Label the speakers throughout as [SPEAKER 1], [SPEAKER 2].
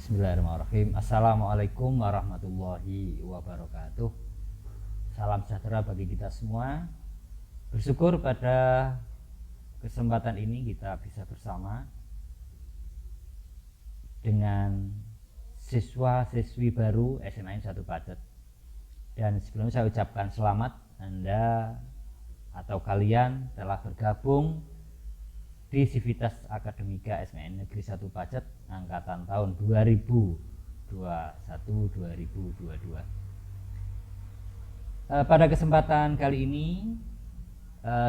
[SPEAKER 1] Bismillahirrahmanirrahim. Assalamualaikum warahmatullahi wabarakatuh. Salam sejahtera bagi kita semua. Bersyukur pada kesempatan ini kita bisa bersama dengan siswa-siswi baru SMA 1 Pacet. Dan sebelumnya saya ucapkan selamat Anda atau kalian telah bergabung di Sivitas Akademika SMN Negeri 1 Pacet angkatan tahun 2021-2022. Pada kesempatan kali ini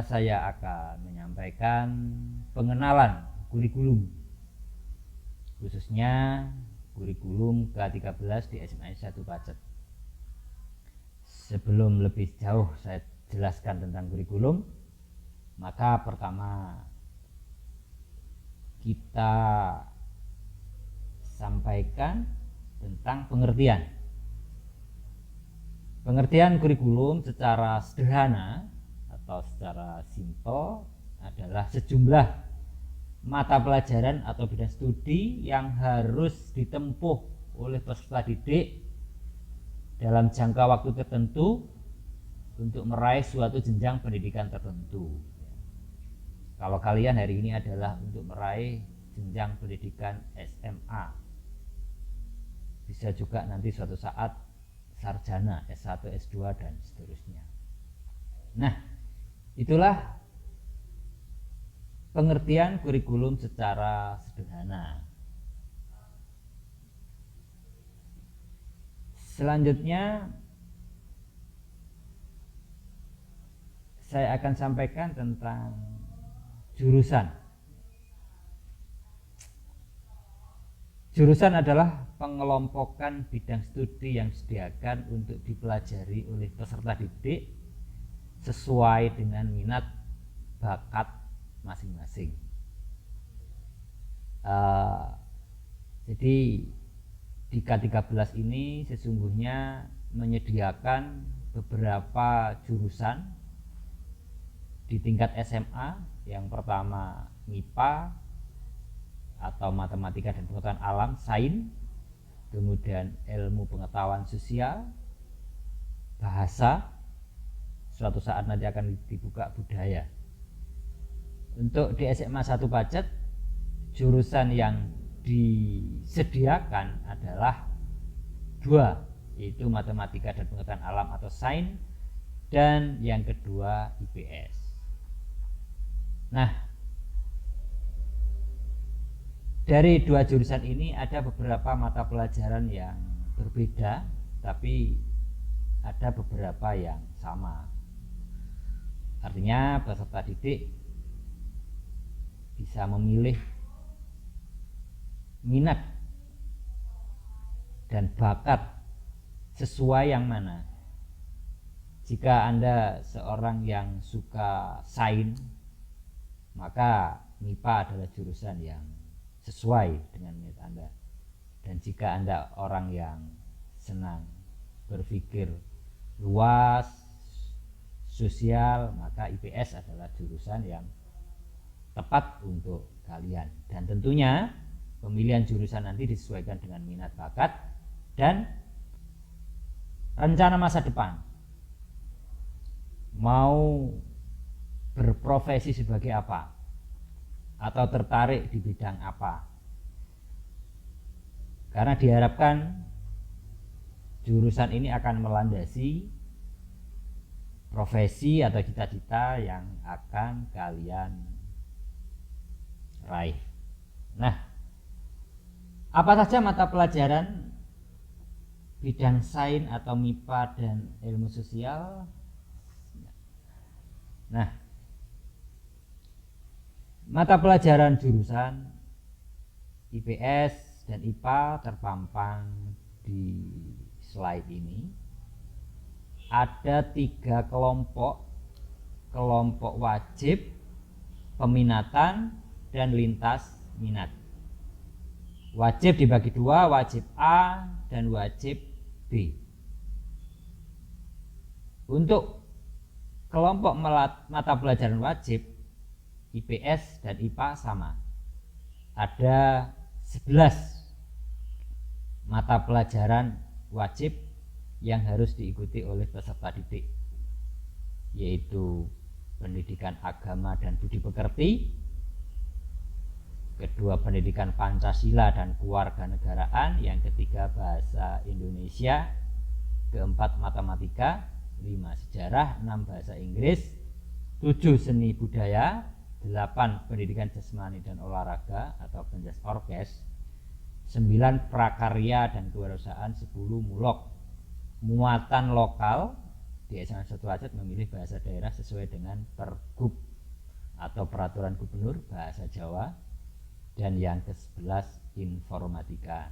[SPEAKER 1] saya akan menyampaikan pengenalan kurikulum, khususnya kurikulum ke-13 di SMN 1 Pacet. Sebelum lebih jauh saya jelaskan tentang kurikulum, maka pertama kita sampaikan tentang pengertian. Pengertian kurikulum secara sederhana atau secara simpel adalah sejumlah mata pelajaran atau bidang studi yang harus ditempuh oleh peserta didik dalam jangka waktu tertentu untuk meraih suatu jenjang pendidikan tertentu. Kalau kalian hari ini adalah untuk meraih jenjang pendidikan SMA, bisa juga nanti suatu saat sarjana S1, S2 dan seterusnya. Nah, itulah pengertian kurikulum secara sederhana. Selanjutnya saya akan sampaikan tentang jurusan. Jurusan adalah pengelompokan bidang studi yang disediakan untuk dipelajari oleh peserta didik sesuai dengan minat bakat masing-masing. Jadi di K13 ini sesungguhnya menyediakan beberapa jurusan di tingkat SMA. Yang pertama MIPA atau Matematika dan Pengetahuan Alam, Sains, kemudian Ilmu Pengetahuan Sosial, Bahasa, suatu saat nanti akan dibuka Budaya. Untuk di SMA 1 Pacet, jurusan yang disediakan adalah dua, yaitu Matematika dan Pengetahuan Alam atau Sains, dan yang kedua IPS. Nah, dari dua jurusan ini ada beberapa mata pelajaran yang berbeda, tapi ada beberapa yang sama. Artinya peserta didik bisa memilih minat dan bakat sesuai yang mana. Jika Anda seorang yang suka sains, maka MIPA adalah jurusan yang sesuai dengan minat Anda. Dan jika Anda orang yang senang berpikir luas, sosial, maka IPS adalah jurusan yang tepat untuk kalian. Dan tentunya pemilihan jurusan nanti disesuaikan dengan minat bakat dan rencana masa depan. Mau berprofesi sebagai apa atau tertarik di bidang apa, karena diharapkan jurusan ini akan melandasi profesi atau cita-cita yang akan kalian raih. Nah, apa saja mata pelajaran bidang sains atau MIPA dan ilmu sosial? Nah, mata pelajaran jurusan IPS dan IPA terpampang di slide ini. Ada 3 kelompok: kelompok wajib, peminatan, dan lintas minat. Wajib dibagi 2, wajib A dan wajib B. Untuk kelompok mata pelajaran wajib, IPS dan IPA sama. Ada 11 mata pelajaran wajib yang harus diikuti oleh peserta didik, yaitu pendidikan agama dan budi pekerti, kedua pendidikan Pancasila dan kewarganegaraan, yang ketiga bahasa Indonesia, keempat matematika, 5 sejarah, 6 bahasa Inggris, 7 seni budaya, 8 pendidikan jasmani dan olahraga atau penjas orkes, 9 prakarya dan kewirausahaan, 10 mulok. Muatan lokal di SMA 1 Aceh memilih bahasa daerah sesuai dengan Pergub atau peraturan gubernur bahasa Jawa, dan yang ke-11 informatika.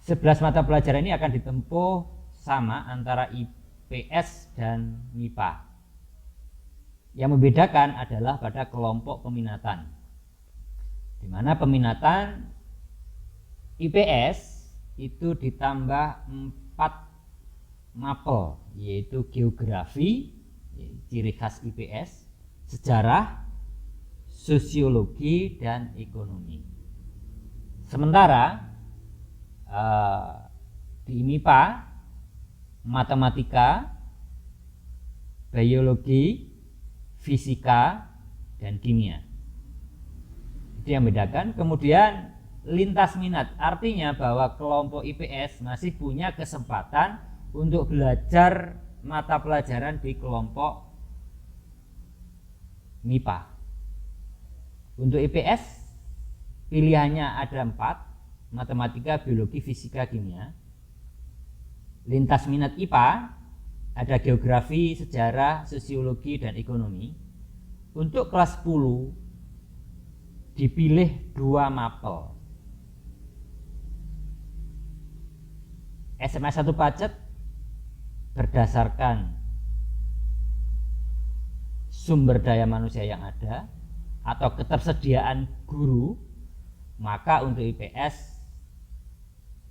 [SPEAKER 1] 11 mata pelajaran ini akan ditempuh sama antara IPS dan MIPA. Yang membedakan adalah pada kelompok peminatan, di mana peminatan IPS itu ditambah 4 mapel, yaitu geografi, ciri khas IPS, sejarah, sosiologi, dan ekonomi. Sementara di MIPA, matematika, biologi, fisika, dan kimia. Itu yang membedakan. Kemudian lintas minat, artinya bahwa kelompok IPS masih punya kesempatan untuk belajar mata pelajaran di kelompok MIPA. Untuk IPS pilihannya ada 4, matematika, biologi, fisika, kimia. Lintas minat IPA ada geografi, sejarah, sosiologi, dan ekonomi. Untuk kelas 10 dipilih 2 mapel. SMA 1 Pacet berdasarkan sumber daya manusia yang ada atau ketersediaan guru, maka untuk IPS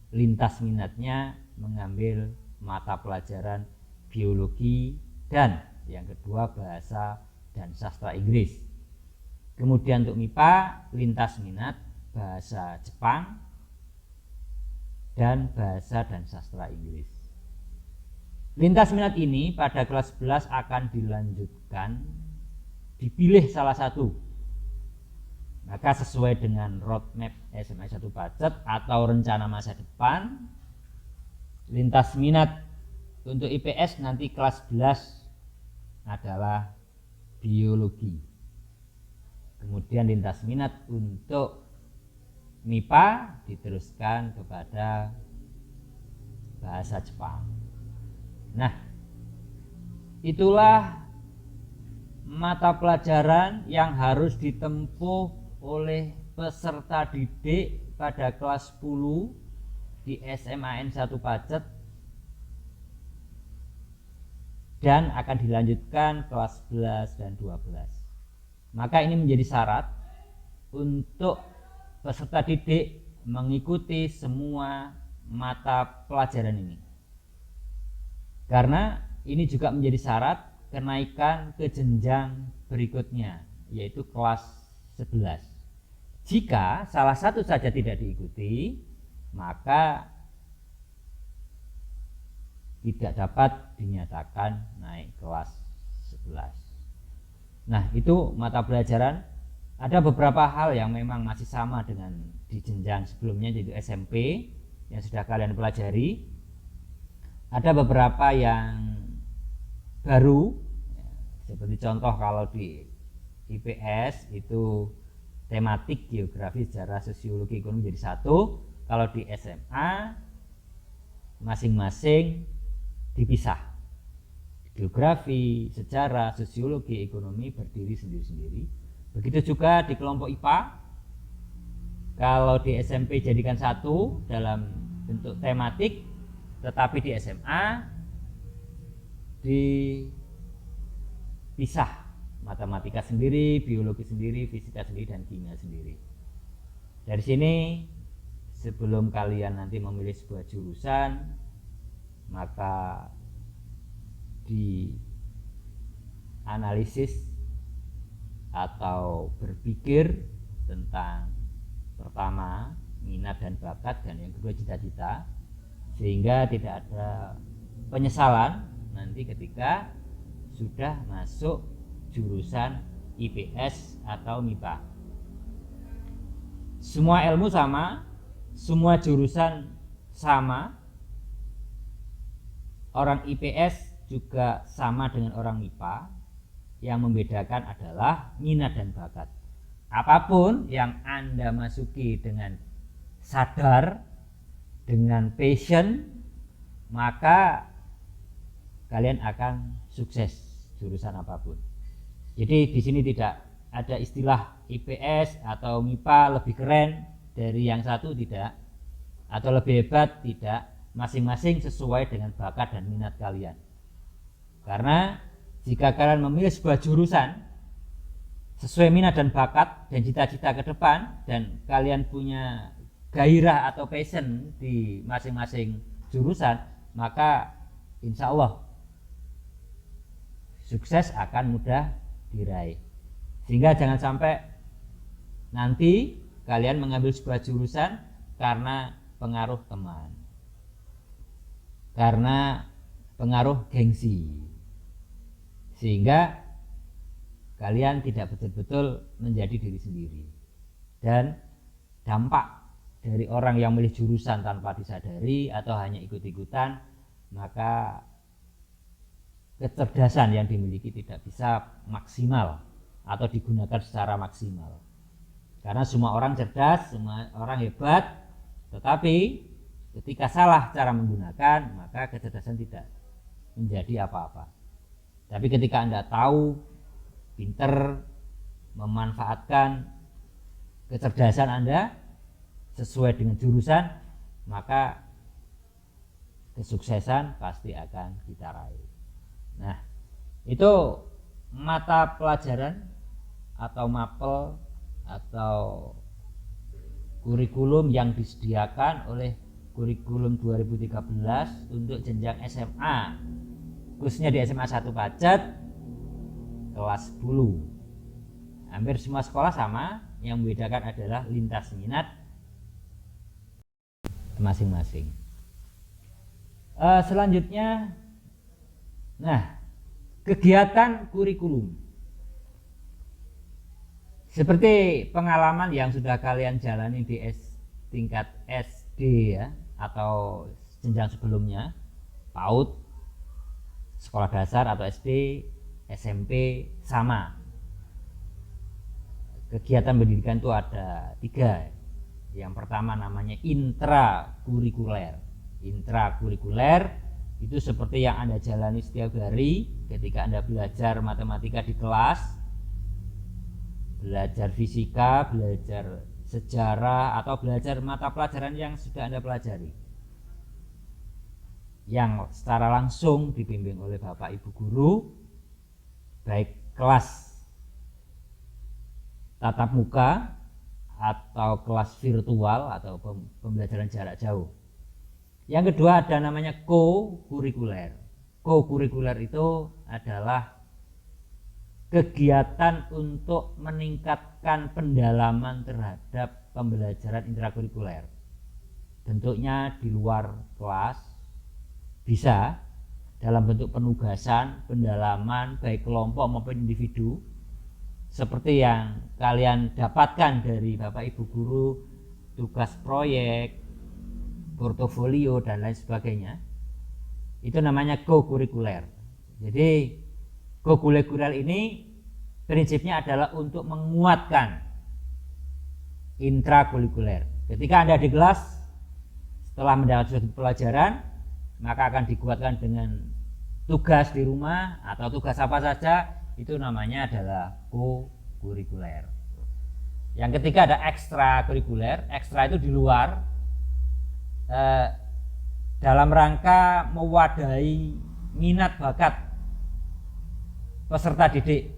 [SPEAKER 1] lintas minatnya mengambil mata pelajaran biologi dan yang kedua bahasa dan sastra Inggris. Kemudian untuk MIPA lintas minat bahasa Jepang dan bahasa dan sastra Inggris. Lintas minat ini pada kelas 11 akan dilanjutkan, dipilih salah satu. Maka sesuai dengan roadmap SMA 1 Pacet atau rencana masa depan, lintas minat untuk IPS nanti kelas 11 adalah biologi. Kemudian lintas minat untuk MIPA diteruskan kepada bahasa Jepang. Nah, itulah mata pelajaran yang harus ditempuh oleh peserta didik pada kelas 10 di SMAN 1 Pacet dan akan dilanjutkan kelas 11 dan 12. Maka ini menjadi syarat untuk peserta didik mengikuti semua mata pelajaran ini. Karena ini juga menjadi syarat kenaikan ke jenjang berikutnya, yaitu kelas 11. Jika salah satu saja tidak diikuti, maka tidak dapat dinyatakan naik kelas 11. Nah, itu mata pelajaran. Ada beberapa hal yang memang masih sama dengan di jenjang sebelumnya, yaitu SMP yang sudah kalian pelajari. Ada beberapa yang baru, seperti contoh kalau di IPS itu tematik geografi, sejarah, sosiologi, ekonomi jadi satu. Kalau di SMA masing-masing dipisah. Geografi, sejarah, sosiologi, ekonomi berdiri sendiri-sendiri. Begitu juga di kelompok IPA. Kalau di SMP jadikan satu dalam bentuk tematik, tetapi di SMA dipisah, matematika sendiri, biologi sendiri, fisika sendiri, dan kimia sendiri. Dari sini sebelum kalian nanti memilih sebuah jurusan, maka dianalisis atau berpikir tentang pertama minat dan bakat, dan yang kedua cita-cita, sehingga tidak ada penyesalan nanti ketika sudah masuk jurusan IPS atau MIPA. Semua ilmu sama, semua jurusan sama. Orang IPS juga sama dengan orang MIPA. Yang membedakan adalah minat dan bakat. Apapun yang Anda masuki dengan sadar, dengan passion, maka kalian akan sukses jurusan apapun. Jadi di sini tidak ada istilah IPS atau MIPA lebih keren dari yang satu, tidak, atau lebih hebat, tidak. Masing-masing sesuai dengan bakat dan minat kalian. Karena jika kalian memilih sebuah jurusan sesuai minat dan bakat dan cita-cita ke depan, dan kalian punya gairah atau passion di masing-masing jurusan, maka insya Allah sukses akan mudah diraih. Sehingga jangan sampai nanti kalian mengambil sebuah jurusan karena pengaruh teman, karena pengaruh gengsi, sehingga kalian tidak betul-betul menjadi diri sendiri. Dan dampak dari orang yang memilih jurusan tanpa disadari atau hanya ikut-ikutan, maka kecerdasan yang dimiliki tidak bisa maksimal atau digunakan secara maksimal. Karena semua orang cerdas, semua orang hebat, tetapi ketika salah cara menggunakan, maka kecerdasan tidak menjadi apa-apa. Tapi ketika Anda tahu, pinter memanfaatkan kecerdasan Anda sesuai dengan jurusan, maka kesuksesan pasti akan kita raih. Nah, itu mata pelajaran atau mapel atau kurikulum yang disediakan oleh kurikulum 2013 untuk jenjang SMA, khususnya di SMA 1 Pacet kelas 10. Hampir semua sekolah sama, yang membedakan adalah lintas minat masing-masing. Selanjutnya, nah, kegiatan kurikulum. Seperti pengalaman yang sudah kalian jalani di tingkat SD ya, atau jenjang sebelumnya, PAUD, sekolah dasar atau SD, SMP, sama. Kegiatan pendidikan itu ada 3. Yang pertama namanya intrakurikuler. Intrakurikuler itu seperti yang Anda jalani setiap hari ketika Anda belajar matematika di kelas, belajar fisika, belajar sejarah, atau belajar mata pelajaran yang sudah Anda pelajari, yang secara langsung dibimbing oleh Bapak Ibu guru, baik kelas tatap muka atau kelas virtual atau pembelajaran jarak jauh. Yang kedua ada namanya co-kurikuler. Co-kurikuler itu adalah kegiatan untuk meningkatkan pendalaman terhadap pembelajaran intrakurikuler. Bentuknya di luar kelas, bisa dalam bentuk penugasan, pendalaman, baik kelompok maupun individu, seperti yang kalian dapatkan dari Bapak Ibu guru, tugas proyek, portofolio, dan lain sebagainya. Itu namanya co-kurikuler. Jadi co-kurikuler ini prinsipnya adalah untuk menguatkan intrakurikuler. Ketika Anda di kelas, setelah mendapat suatu pelajaran, maka akan dikuatkan dengan tugas di rumah atau tugas apa saja, itu namanya adalah co-kurikuler. Yang ketiga ada ekstrakurikuler. Ekstra itu di luar, dalam rangka mewadahi minat bakat peserta didik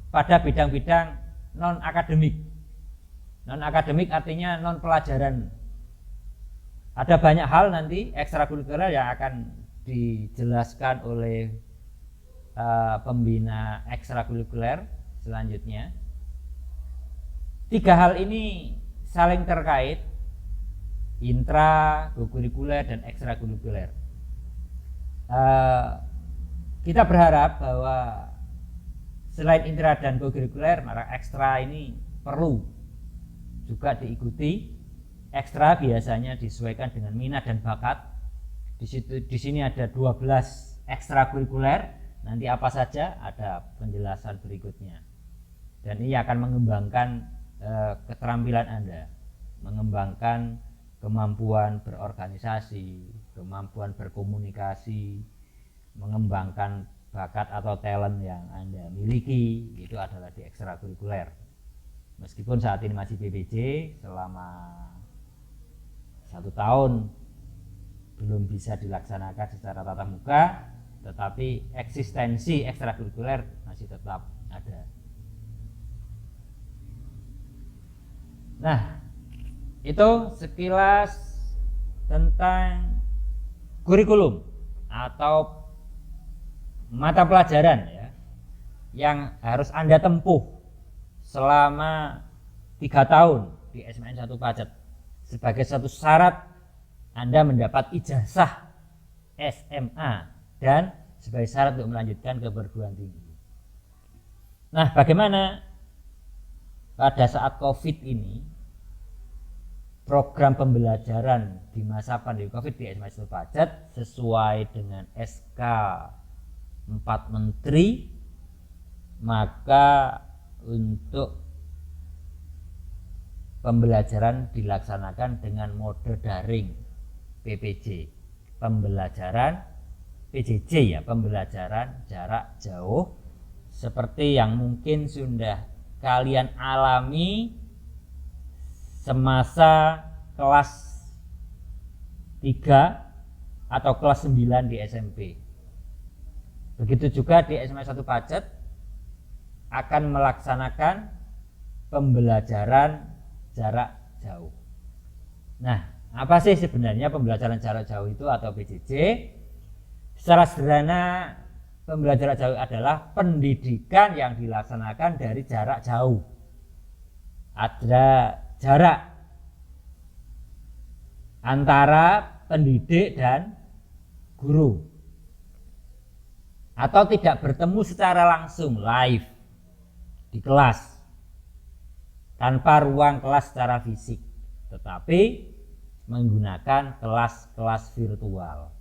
[SPEAKER 1] pada bidang-bidang non akademik. Non akademik artinya non pelajaran. Ada banyak hal nanti ekstrakurikuler yang akan dijelaskan oleh pembina ekstrakurikuler selanjutnya. 3 hal ini saling terkait intra, kurikuler, dan ekstrakurikuler. Kita berharap bahwa selain intra dan kurikuler, maka ekstra ini perlu juga diikuti. Ekstra biasanya disesuaikan dengan minat dan bakat. Di sini ada 12 ekstrakurikuler. Nanti apa saja ada penjelasan berikutnya. Dan ini akan mengembangkan keterampilan Anda, mengembangkan kemampuan berorganisasi, kemampuan berkomunikasi, mengembangkan bakat atau talent yang Anda miliki. Itu adalah di ekstrakurikuler. Meskipun saat ini masih PBJ selama 1 tahun belum bisa dilaksanakan secara tatap muka, tetapi eksistensi ekstrakurikuler masih tetap ada. Nah, itu sekilas tentang kurikulum atau mata pelajaran ya, yang harus Anda tempuh selama 3 tahun di SMN 1 Pacet sebagai satu syarat Anda mendapat ijazah SMA dan sebagai syarat untuk melanjutkan ke perguruan tinggi. Nah, bagaimana pada saat COVID ini program pembelajaran di masa pandemi COVID di SMN 1 Pacet sesuai dengan SK 4 Menteri, maka untuk pembelajaran dilaksanakan dengan mode daring PPJ, pembelajaran PJJ ya, pembelajaran jarak jauh, seperti yang mungkin sudah kalian alami semasa kelas 3 atau kelas 9 di SMP. Begitu juga di SMA 1 Pacet akan melaksanakan pembelajaran jarak jauh. Nah, apa sih sebenarnya pembelajaran jarak jauh itu atau PJJ? Secara sederhana, pembelajaran jauh adalah pendidikan yang dilaksanakan dari jarak jauh. Ada jarak antara pendidik dan guru, atau tidak bertemu secara langsung live di kelas tanpa ruang kelas secara fisik, tetapi menggunakan kelas-kelas virtual.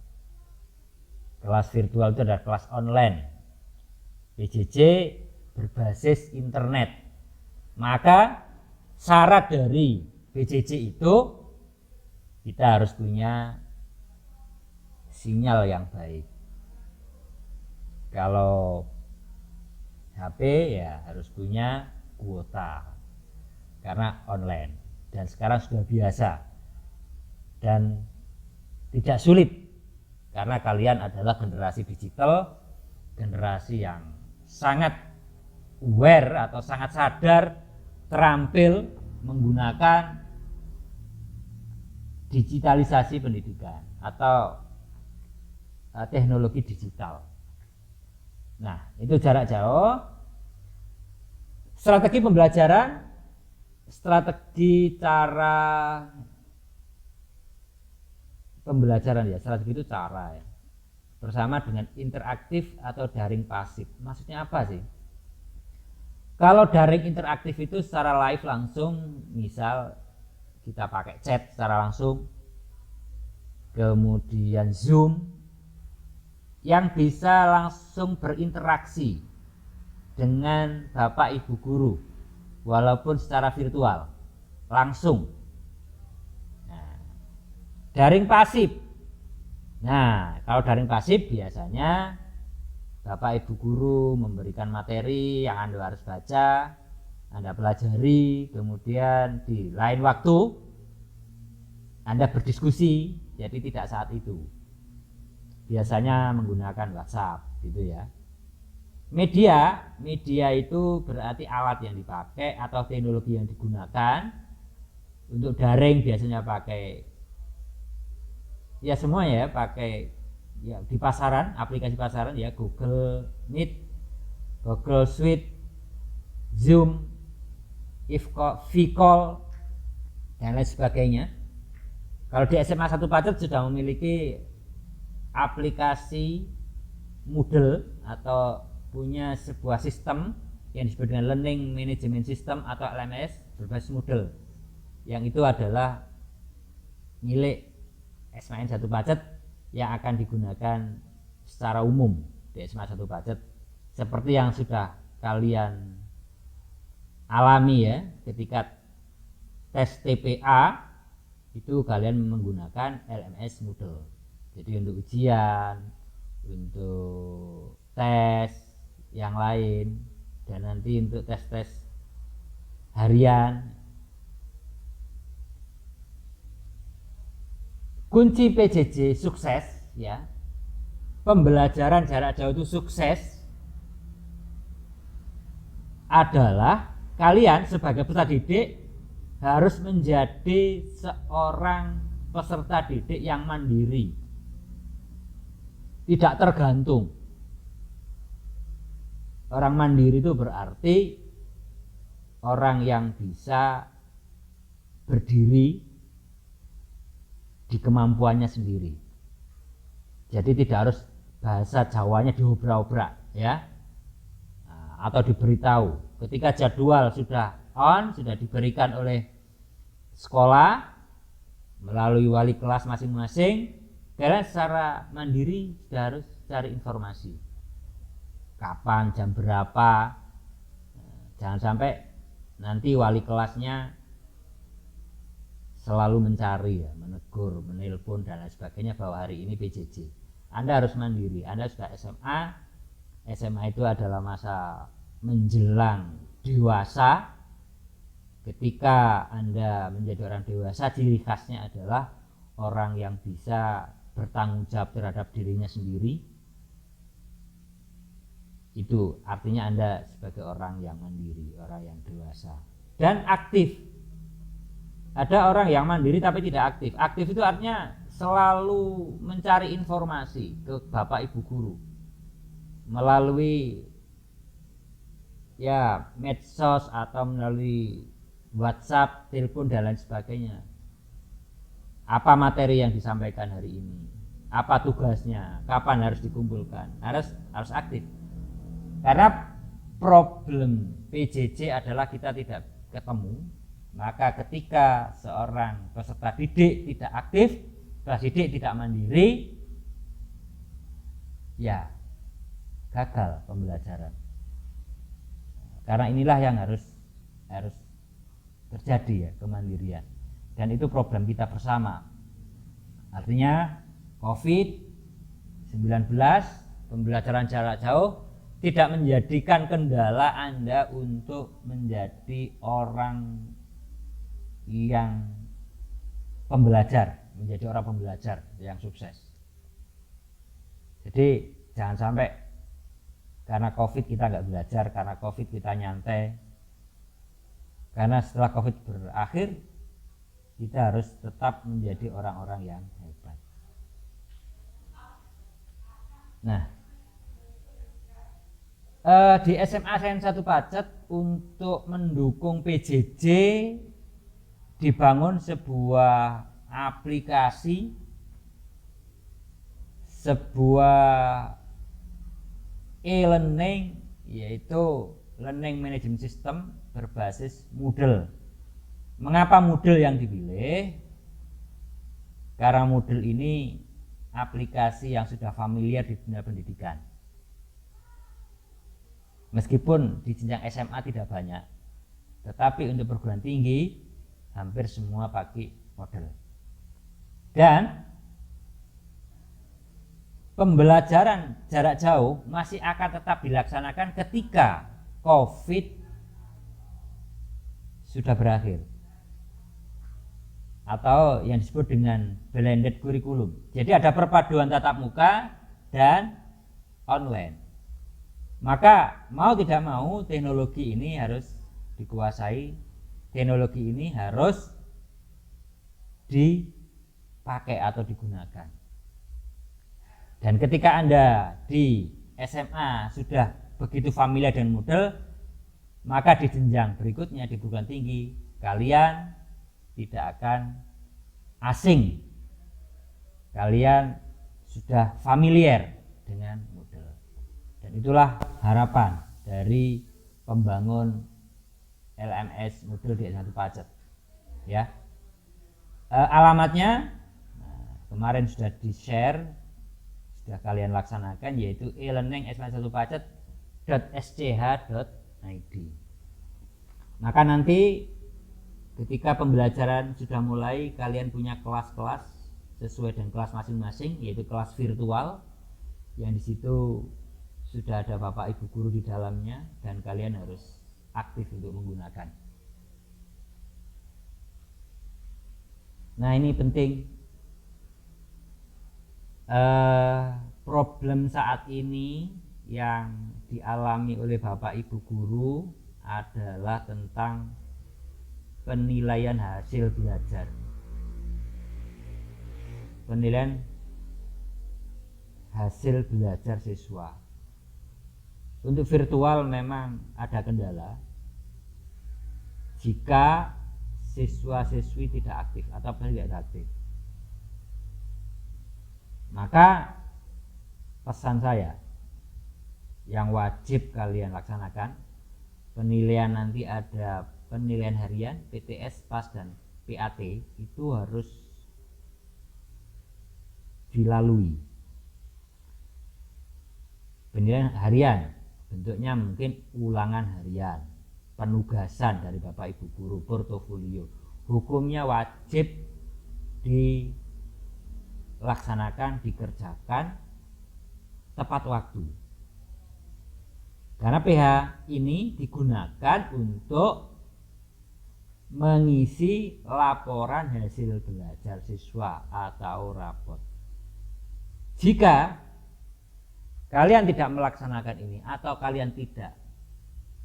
[SPEAKER 1] Kelas virtual itu adalah kelas online. PJJ berbasis internet. Maka syarat dari PJJ itu kita harus punya sinyal yang baik. Kalau HP ya harus punya kuota karena online, dan sekarang sudah biasa dan tidak sulit karena kalian adalah generasi digital, generasi yang sangat aware atau sangat sadar, terampil menggunakan digitalisasi pendidikan atau teknologi digital. Nah, itu jarak jauh. Strategi pembelajaran, strategi cara pembelajaran ya, strategi itu cara ya. Bersama dengan interaktif atau daring pasif. Maksudnya apa sih? Kalau daring interaktif itu secara live langsung, misal kita pakai chat secara langsung, kemudian Zoom yang bisa langsung berinteraksi dengan Bapak Ibu guru walaupun secara virtual langsung. Nah, daring pasif. Nah, kalau daring pasif biasanya Bapak Ibu guru memberikan materi yang Anda harus baca, Anda pelajari, kemudian di lain waktu Anda berdiskusi, jadi tidak saat itu. Biasanya menggunakan WhatsApp gitu ya. Media itu berarti alat yang dipakai atau teknologi yang digunakan. Untuk daring biasanya pakai ya semua ya, pakai ya di pasaran, aplikasi pasaran ya, Google Meet, Google Suite, Zoom, Vcall dan lain sebagainya. Kalau di SMA 1 Pacet sudah memiliki aplikasi Moodle atau punya sebuah sistem yang disebut dengan Learning Management System atau LMS berbasis Moodle, yang itu adalah milik SMAN 1 Pacet yang akan digunakan secara umum di SMA 1 Pacet, seperti yang sudah kalian alami ya ketika tes TPA itu kalian menggunakan LMS Moodle. Jadi untuk ujian, untuk tes yang lain, dan nanti untuk tes-tes harian. Kunci PJJ sukses ya, pembelajaran jarak jauh itu sukses adalah kalian sebagai peserta didik harus menjadi seorang peserta didik yang mandiri, tidak tergantung. Orang mandiri itu berarti orang yang bisa berdiri di kemampuannya sendiri. Jadi tidak harus bahasa Jawanya diobrak-obrak ya, atau diberitahu. Ketika jadwal sudah sudah diberikan oleh sekolah melalui wali kelas masing-masing, kalian secara mandiri sudah harus cari informasi kapan, jam berapa. Jangan sampai nanti wali kelasnya selalu mencari ya, menegur, menelpon dan lain sebagainya bahwa hari ini PJJ. Anda harus mandiri. Anda sudah SMA. SMA itu adalah masa menjelang dewasa. Ketika Anda menjadi orang dewasa, ciri khasnya adalah orang yang bisa bertanggung jawab terhadap dirinya sendiri. Itu artinya Anda sebagai orang yang mandiri, orang yang dewasa dan aktif. Ada orang yang mandiri tapi tidak aktif. Aktif itu artinya selalu mencari informasi ke Bapak Ibu guru melalui ya medsos atau melalui WhatsApp, telepon dan lain sebagainya. Apa materi yang disampaikan hari ini? Apa tugasnya? Kapan harus dikumpulkan? Harus aktif. Karena problem PJJ adalah kita tidak ketemu. Maka ketika seorang peserta didik tidak aktif, peserta didik tidak mandiri, ya gagal pembelajaran. Karena inilah yang harus terjadi ya, kemandirian. Dan itu problem kita bersama. Artinya COVID-19, pembelajaran jarak jauh tidak menjadikan kendala Anda untuk menjadi orang yang pembelajar, menjadi orang pembelajar yang sukses. Jadi jangan sampai karena COVID kita nggak belajar, karena COVID kita nyantai, karena setelah COVID berakhir kita harus tetap menjadi orang-orang yang hebat. Nah, di SMA SMAN 1 Pacet untuk mendukung PJJ dibangun sebuah aplikasi, sebuah e-learning, yaitu Learning Management System berbasis Moodle. Mengapa Moodle yang dipilih? Karena Moodle ini aplikasi yang sudah familiar di dunia pendidikan. Meskipun di jenjang SMA tidak banyak, tetapi untuk perguruan tinggi hampir semua pakai Moodle. Dan pembelajaran jarak jauh masih akan tetap dilaksanakan ketika COVID sudah berakhir, atau yang disebut dengan blended curriculum. Jadi ada perpaduan tatap muka dan online. Maka mau tidak mau teknologi ini harus dikuasai, teknologi ini harus dipakai atau digunakan. Dan ketika Anda di SMA sudah begitu familiar dengan Moodle, maka di jenjang berikutnya di perguruan tinggi kalian tidak akan asing, kalian sudah familiar dengan Moodle. Dan itulah harapan dari pembangun LMS Moodle di S1 Pacet. Ya, alamatnya kemarin sudah di-share, sudah kalian laksanakan, yaitu e-learning-s1pacet.sch.id. Maka nanti ketika pembelajaran sudah mulai, kalian punya kelas-kelas sesuai dengan kelas masing-masing, yaitu kelas virtual yang di situ sudah ada Bapak Ibu guru di dalamnya dan kalian harus aktif untuk menggunakan. Nah, ini penting. Problem saat ini yang dialami oleh Bapak Ibu guru adalah tentang penilaian hasil belajar. Penilaian hasil belajar siswa. Untuk virtual memang ada kendala jika siswa-siswi tidak aktif atau tidak aktif. Maka pesan saya yang wajib kalian laksanakan, penilaian nanti ada penilaian harian, PTS, PAS, dan PAT itu harus dilalui. Penilaian harian bentuknya mungkin ulangan harian, penugasan dari Bapak Ibu guru, portofolio. Hukumnya wajib dilaksanakan, dikerjakan tepat waktu. Karena PH ini digunakan untuk mengisi laporan hasil belajar siswa atau rapot. Jika kalian tidak melaksanakan ini atau kalian tidak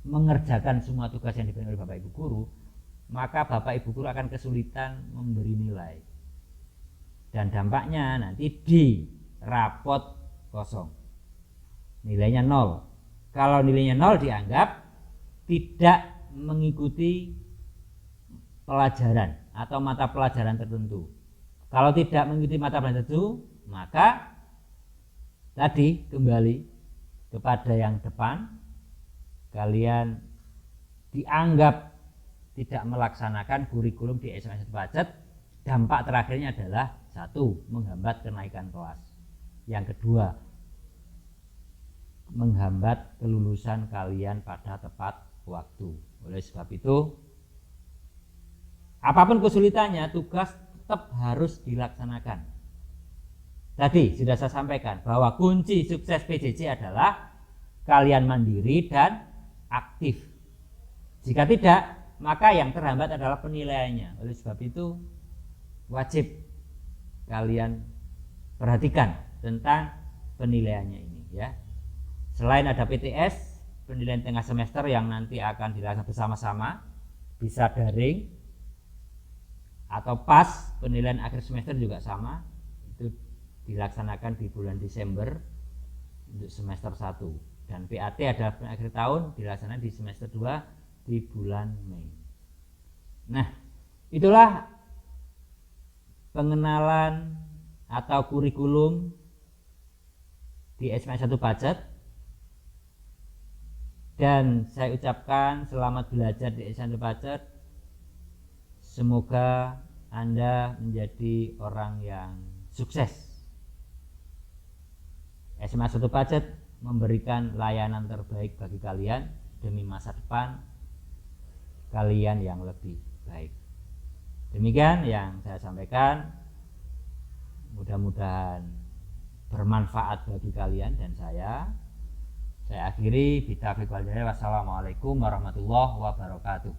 [SPEAKER 1] mengerjakan semua tugas yang diberikan oleh Bapak Ibu guru, maka Bapak Ibu guru akan kesulitan memberi nilai. Dan dampaknya nanti di rapot kosong. Nilainya 0. Kalau nilainya 0 dianggap tidak mengikuti pelajaran atau mata pelajaran tertentu. Kalau tidak mengikuti mata pelajaran tertentu, maka tadi kembali kepada yang depan, kalian dianggap tidak melaksanakan kurikulum di S1 Pacet. Dampak terakhirnya adalah 1. Menghambat kenaikan kelas. Yang kedua, menghambat kelulusan kalian pada tepat waktu. Oleh sebab itu, apapun kesulitannya, tugas tetap harus dilaksanakan. Tadi sudah saya sampaikan bahwa kunci sukses PJJ adalah kalian mandiri dan aktif. Jika tidak, maka yang terhambat adalah penilaiannya. Oleh sebab itu, wajib kalian perhatikan tentang penilaiannya ini, ya. Selain ada PTS, penilaian tengah semester yang nanti akan dilaksanakan bersama-sama, bisa daring, atau PAS, penilaian akhir semester juga sama, itu dilaksanakan di bulan Desember untuk semester 1, dan PAT adalah akhir tahun, dilaksanakan di semester 2 di bulan Mei. Nah, itulah pengenalan atau kurikulum di S1 Pacet, dan saya ucapkan selamat belajar di S1 Pacet. Semoga Anda menjadi orang yang sukses. S1 Pacet memberikan layanan terbaik bagi kalian demi masa depan kalian yang lebih baik. Demikian yang saya sampaikan, mudah-mudahan bermanfaat bagi kalian dan saya akhiri. Wassalamualaikum warahmatullahi wabarakatuh.